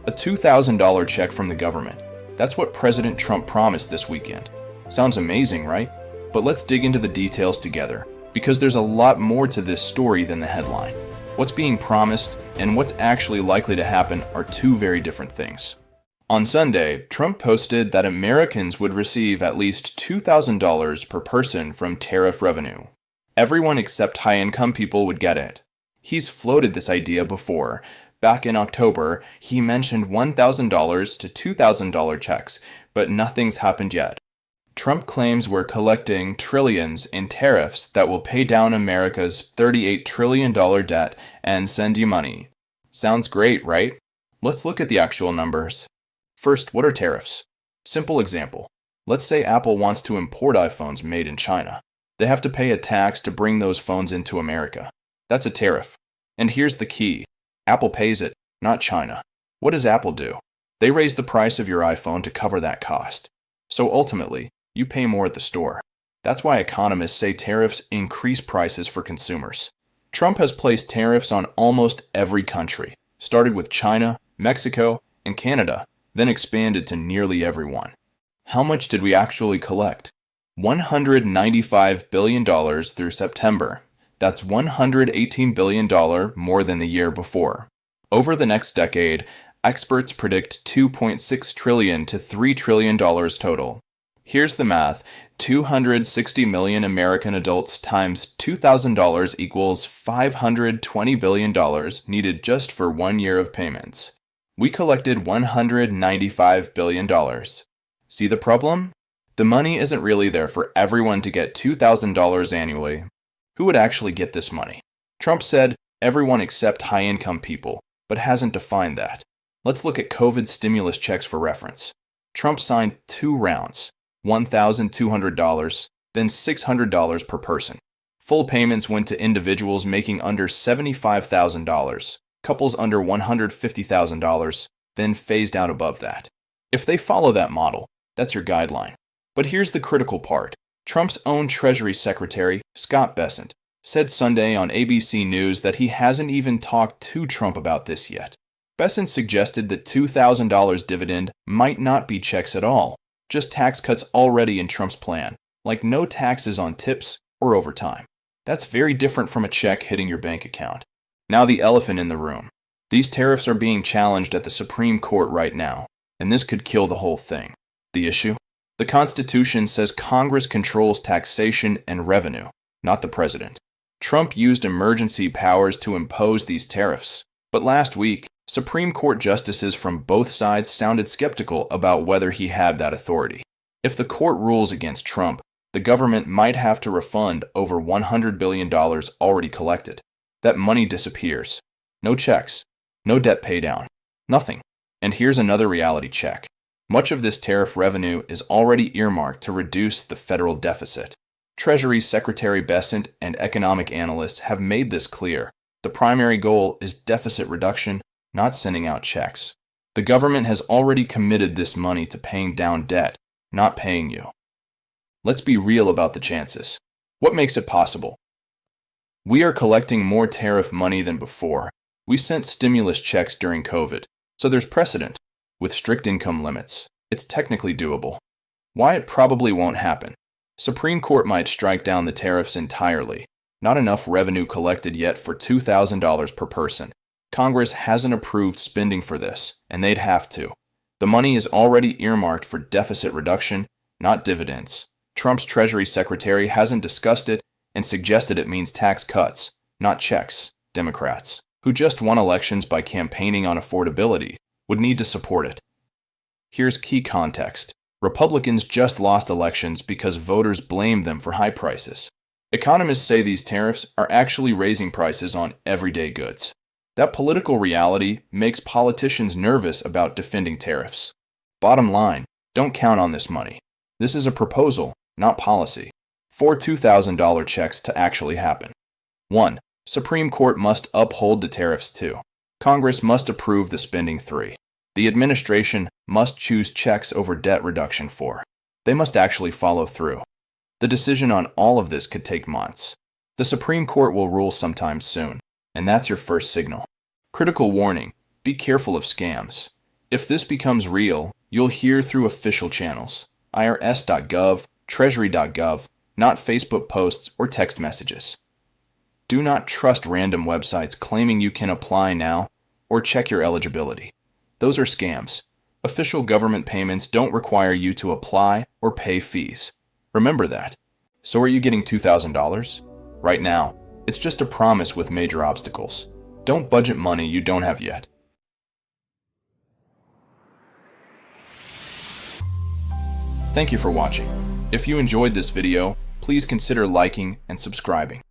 A $2,000 check from the government. That's what President Trump promised this weekend. Sounds amazing, right? But let's dig into the details together, because there's a lot more to this story than the headline. What's being promised and what's actually likely to happen are two very different things. On Sunday, Trump posted that Americans would receive at least $2,000 per person from tariff revenue. Everyone except high-income people would get it. He's floated this idea before. Back in October, he mentioned $1,000 to $2,000 checks, but nothing's happened yet. Trump claims we're collecting trillions in tariffs that will pay down America's $38 trillion debt and send you money. Sounds great, right? Let's look at the actual numbers. First, what are tariffs? Simple example. Let's say Apple wants to import iPhones made in China. They have to pay a tax to bring those phones into America. That's a tariff. And here's the key. Apple pays it, not China. What does Apple do? They raise the price of your iPhone to cover that cost. So ultimately, you pay more at the store. That's why economists say tariffs increase prices for consumers. Trump has placed tariffs on almost every country, started with China, Mexico, and Canada, then expanded to nearly everyone. How much did we actually collect? $195 billion through September. That's $118 billion more than the year before. Over the next decade, experts predict $2.6 trillion to $3 trillion total. Here's the math. 260 million American adults times $2,000 equals $520 billion needed just for 1 year of payments. We collected $195 billion. See the problem? The money isn't really there for everyone to get $2,000 annually. Who would actually get this money? Trump said everyone except high-income people, but hasn't defined that. Let's look at COVID stimulus checks for reference. Trump signed 2 rounds, $1,200, then $600 per person. Full payments went to individuals making under $75,000, couples under $150,000, then phased out above that. If they follow that model, that's your guideline. But here's the critical part. Trump's own Treasury Secretary, Scott Bessent, said Sunday on ABC News that he hasn't even talked to Trump about this yet. Bessent suggested that $2,000 dividend might not be checks at all, just tax cuts already in Trump's plan, like no taxes on tips or overtime. That's very different from a check hitting your bank account. Now the elephant in the room. These tariffs are being challenged at the Supreme Court right now, and this could kill the whole thing. The issue? The Constitution says Congress controls taxation and revenue, not the president. Trump used emergency powers to impose these tariffs. But last week, Supreme Court justices from both sides sounded skeptical about whether he had that authority. If the court rules against Trump, the government might have to refund over $100 billion already collected. That money disappears. No checks, no debt paydown, nothing. And here's another reality check. Much of this tariff revenue is already earmarked to reduce the federal deficit. Treasury Secretary Bessent and economic analysts have made this clear. The primary goal is deficit reduction, not sending out checks. The government has already committed this money to paying down debt, not paying you. Let's be real about the chances. What makes it possible? We are collecting more tariff money than before. We sent stimulus checks during COVID, so there's precedent. With strict income limits, it's technically doable. Why it probably won't happen. Supreme Court might strike down the tariffs entirely. Not enough revenue collected yet for $2,000 per person. Congress hasn't approved spending for this, and they'd have to. The money is already earmarked for deficit reduction, not dividends. Trump's Treasury Secretary hasn't discussed it and suggested it means tax cuts, not checks. Democrats, who just won elections by campaigning on affordability, would need to support it. Here's key context. Republicans just lost elections because voters blamed them for high prices. Economists say these tariffs are actually raising prices on everyday goods. That political reality makes politicians nervous about defending tariffs. Bottom line, don't count on this money. This is a proposal, not policy. 4 $2,000 checks to actually happen. 1. Supreme Court must uphold the tariffs 2. Congress must approve the spending 3. The administration must choose checks over debt reduction 4. They must actually follow through. The decision on all of this could take months. The Supreme Court will rule sometime soon, and that's your first signal. Critical warning, be careful of scams. If this becomes real, you'll hear through official channels, irs.gov, treasury.gov, not Facebook posts or text messages. Do not trust random websites claiming you can apply now or check your eligibility. Those are scams. Official government payments don't require you to apply or pay fees. Remember that. So are you getting $2,000? Right now, it's just a promise with major obstacles. Don't budget money you don't have yet. Thank you for watching. If you enjoyed this video, please consider liking and subscribing.